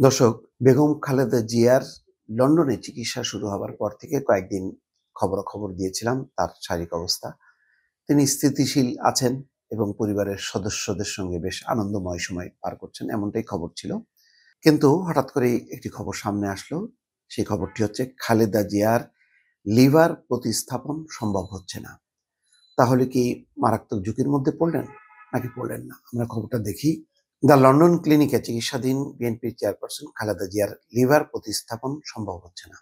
দর্শক, বেগম খালেদা জিয়ার লন্ডনে চিকিৎসা শুরু হবার পর থেকে কয়েকদিন খবরাখবর দিয়েছিলাম তার শারীরিক অবস্থা। তিনি স্থিতিশীল আছেন এবং পরিবারের সদস্যদের সঙ্গে বেশ আনন্দময় সময় পার করছেন, এমনটাই খবর ছিল। কিন্তু হঠাৎ করেই একটি খবর সামনে আসলো। সেই খবরটি হচ্ছে খালেদা জিয়ার লিভার প্রতিস্থাপন সম্ভব হচ্ছে না। তাহলে কি মারাত্মক ঝুঁকির মধ্যে পড়লেন নাকি পড়লেন না? আমরা খবরটা দেখি। দ্য লন্ডন ক্লিনিকে চিকিৎসাধীন বিএনপির চেয়ারপারসন খালেদা জিয়ার লিভার প্রতিস্থাপন সম্ভব হচ্ছে না।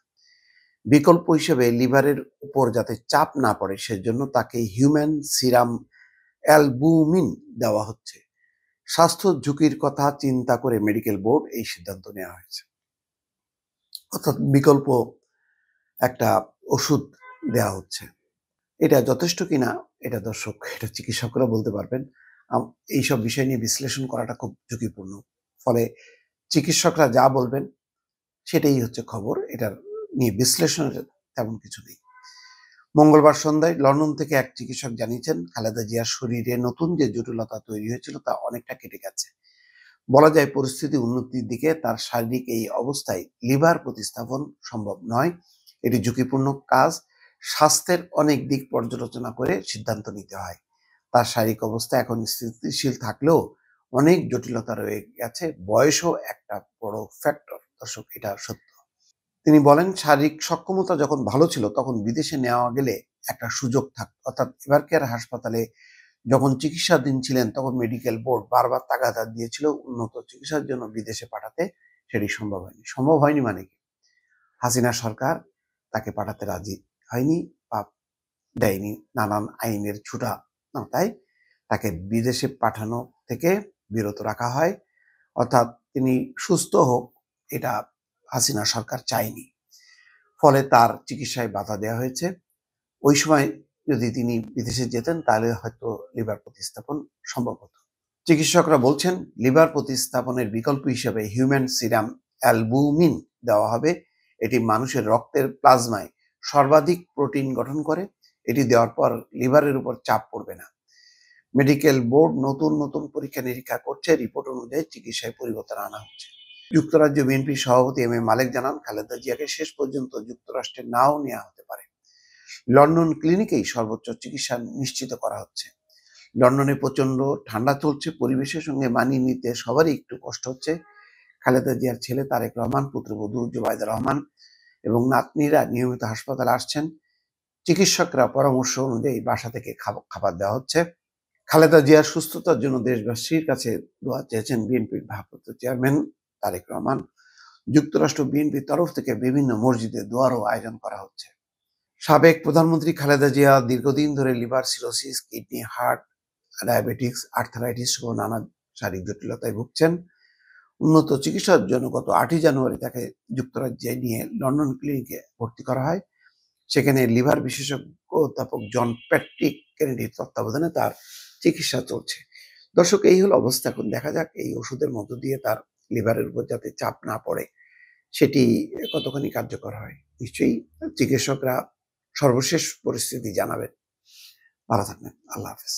বিকল্প হিসেবে লিভারের উপর যাতে চাপ না পড়ে সেজন্য তাকে হিউম্যান সিরাম অ্যালবুমিন দেওয়া হচ্ছে। স্বাস্থ্য ঝুঁকির কথা চিন্তা করে মেডিকেল বোর্ড এই সিদ্ধান্ত নেওয়া হয়েছে। অর্থাৎ বিকল্প একটা ওষুধ দেওয়া হচ্ছে। এটা যথেষ্ট কিনা এটা দর্শক, এটা চিকিৎসকরা বলতে পারবেন। এইসব বিষয় নিয়ে বিশ্লেষণ করাটা খুব ঝুঁকিপূর্ণ। ফলে চিকিৎসকরা যা বলবেন সেটাই হচ্ছে খবর। এটার নিয়ে বিশ্লেষণের তেমন কিছু নেই। মঙ্গলবার সন্ধ্যায় লন্ডন থেকে এক চিকিৎসক জানিয়েছেন, খালেদা জিয়ার শরীরে নতুন যে জটিলতা তৈরি হয়েছিল তা অনেকটা কেটে গেছে। বলা যায় পরিস্থিতি উন্নতির দিকে। তার শারীরিক এই অবস্থায় লিভার প্রতিস্থাপন সম্ভব নয়। এটি ঝুঁকিপূর্ণ কাজ। স্বাস্থ্যের অনেক দিক পর্যালোচনা করে সিদ্ধান্ত নিতে হয়। তার শারীরিক অবস্থা এখন স্থিতিশীল থাকলেও অনেক জটিলতা রয়ে গেছে। বয়সও একটা বড় ফ্যাক্টর। দর্শক, এটা সত্য। তিনি বলেন, শারীরিক সক্ষমতা যখন ভালো ছিল তখন বিদেশে নেওয়া গেলে একটা সুযোগ থাকত। অর্থাৎ এভারকেয়ার হাসপাতালে যখন চিকিৎসাধীন ছিলেন তখন মেডিকেল বোর্ড বারবার তাগাদা দিয়েছিল উন্নত চিকিৎসার জন্য বিদেশে পাঠাতে। সেটি সম্ভব হয়নি। সম্ভব হয়নি মানে কি? হাসিনা সরকার তাকে পাঠাতে রাজি হয়নি বা দেয়নি, নানান আইনের ছুটা না, তাই তাকে বিদেশে পাঠানো থেকে বিরত রাখা হয়। অর্থাৎ তিনি সুস্থ হোক, এটা হাসিনা সরকার চায়নি। ফলে তার চিকিৎসায় বাধা দেওয়া হয়েছে। ওই সময় যদি তিনি বিদেশে যেতেন তাহলে হয়তো লিভার প্রতিস্থাপন সম্ভব হতো। চিকিৎসকরা বলছেন, লিভার প্রতিস্থাপনের বিকল্প হিসেবে হিউম্যান সিরাম অ্যালবুমিন দেওয়া হবে। এটি মানুষের রক্তের প্লাজমায় সর্বাধিক প্রোটিন গঠন করে। এটি দেওয়ার পর লিভারের উপর চাপ পড়বে না। মেডিকেল বোর্ড নতুন নতুন পরীক্ষা নিরীক্ষা করছে। রিপোর্ট অনুযায়ী চিকিৎসায় পরিবর্তন আনা হচ্ছে। যুক্তরাজ্য বিএনপির সভাপতি এম এ মালেক জানান, খালেদা জিয়াকে শেষ পর্যন্ত যুক্তরাষ্ট্রে নাও নেওয়া হতে পারে। লন্ডন ক্লিনিকেই সর্বোচ্চ চিকিৎসা নিশ্চিত করা হচ্ছে। লন্ডনে প্রচন্ড ঠান্ডা চলছে। পরিবেশের সঙ্গে মানিয়ে নিতে সবারই একটু কষ্ট হচ্ছে। খালেদা জিয়ার ছেলে তারেক রহমান, পুত্রবধূ জুবাইদা রহমান এবং নাতনিরা নিয়মিত হাসপাতালে আসছেন। চিকিৎসকরা পরামর্শ অনুযায়ী বাসা থেকে খাবার দেওয়া হচ্ছে। খালেদা জিয়ার সুস্থতার জন্য দেশবাসীর কাছে দোয়া চেয়েছেন বিএনপির ভারপ্রাপ্ত চেয়ারম্যান তারেক রহমান। যুক্তরাষ্ট্র বিএনপির তরফ থেকে বিভিন্ন মসজিদে দোয়ারও আয়োজন করা হচ্ছে। সাবেক প্রধানমন্ত্রী খালেদা জিয়া দীর্ঘদিন ধরে liver cirrhosis, kidney, heart, diabetics, arthritis সহ নানা শারীরিক জটিলতায় ভুগছেন। উন্নত চিকিৎসার জন্য গত 8ই জানুয়ারি তাকে যুক্তরাজ্যে নিয়ে লন্ডন ক্লিনিকে ভর্তি করা হয়। সেখানে লিভার বিশেষজ্ঞ অধ্যাপক জন প্যাট্রিক কেনেডির তত্ত্বাবধানে তার চিকিৎসা চলছে। দর্শক, এই হলো অবস্থা। এখন দেখা যাক এই ওষুধের মধ্য দিয়ে তার লিভারের উপর যাতে চাপ না পড়ে সেটি কতখানি কার্যকর হয়। নিশ্চয়ই চিকিৎসকরা সর্বশেষ পরিস্থিতি জানাবেন। ভালো থাকবেন। আল্লাহ হাফেজ।